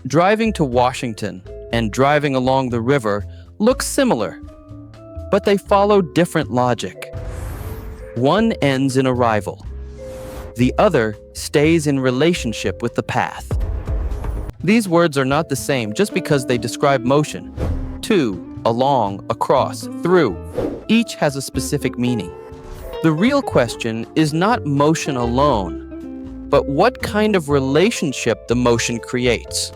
Driving to Washington and driving along the river look similar, but they follow different logic. One ends in arrival. The other stays in relationship with the path. These words are not the same just because they describe motion. To, along, across, through. Each has a specific meaning. The real question is not motion alone, but what kind of relationship the motion creates.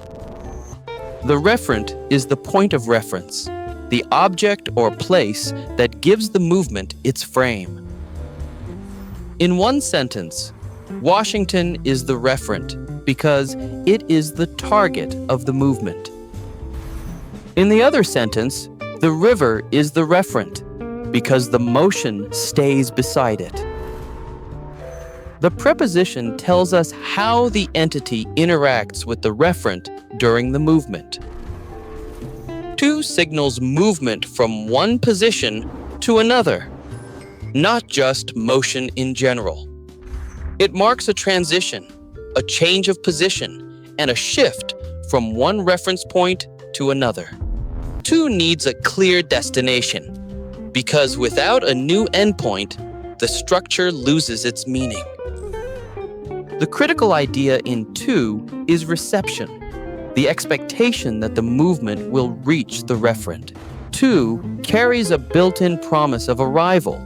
The referent is the point of reference, the object or place that gives the movement its frame. In one sentence, Washington is the referent because it is the target of the movement. In the other sentence, the river is the referent because the motion stays beside it. The preposition tells us how the entity interacts with the referent during the movement. To signals movement from one position to another, not just motion in general. It marks a transition, a change of position, and a shift from one reference point to another. To needs a clear destination, because without a new endpoint, the structure loses its meaning. The critical idea in to is reception, the expectation that the movement will reach the referent. To carries a built-in promise of arrival,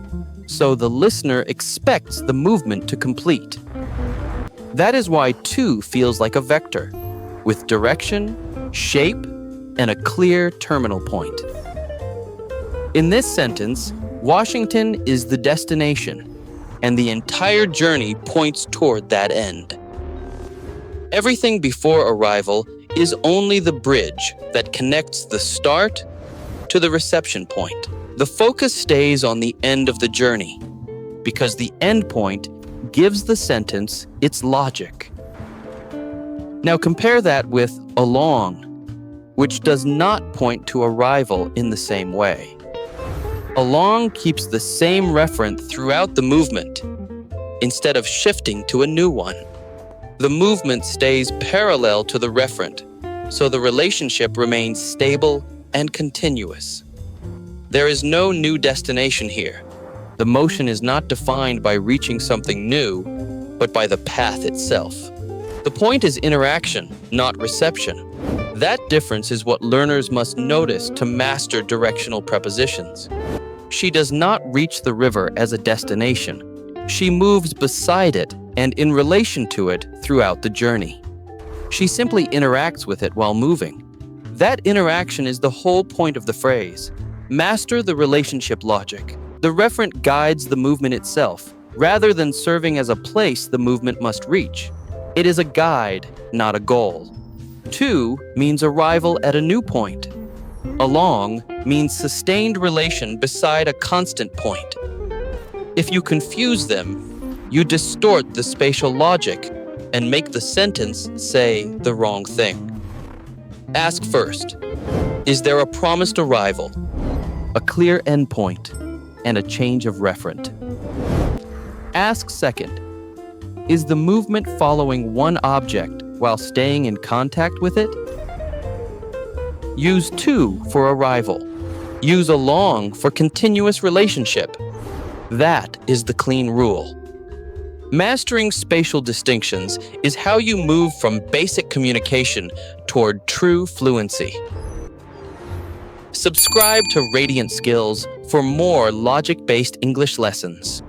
so the listener expects the movement to complete. That is why to feels like a vector, with direction, shape, and a clear terminal point. In this sentence, Washington is the destination, and the entire journey points toward that end. Everything before arrival is only the bridge that connects the start to the reception point. The focus stays on the end of the journey, because the end point gives the sentence its logic. Now compare that with along, which does not point to arrival in the same way. Along keeps the same referent throughout the movement, instead of shifting to a new one. The movement stays parallel to the referent, so the relationship remains stable and continuous. There is no new destination here. The motion is not defined by reaching something new, but by the path itself. The point is interaction, not reception. That difference is what learners must notice to master directional prepositions. She does not reach the river as a destination. She moves beside it and in relation to it throughout the journey. She simply interacts with it while moving. That interaction is the whole point of the phrase. Master the relationship logic. The referent guides the movement itself, rather than serving as a place the movement must reach. It is a guide, not a goal. To means arrival at a new point. Along means sustained relation beside a constant point. If you confuse them, you distort the spatial logic and make the sentence say the wrong thing. Ask first, is there a promised arrival, a clear endpoint, and a change of referent? Ask second, is the movement following one object while staying in contact with it? Use to for arrival. Use along for continuous relationship. That is the clean rule. Mastering spatial distinctions is how you move from basic communication toward true fluency. Subscribe to Radiant Skills for more logic-based English lessons.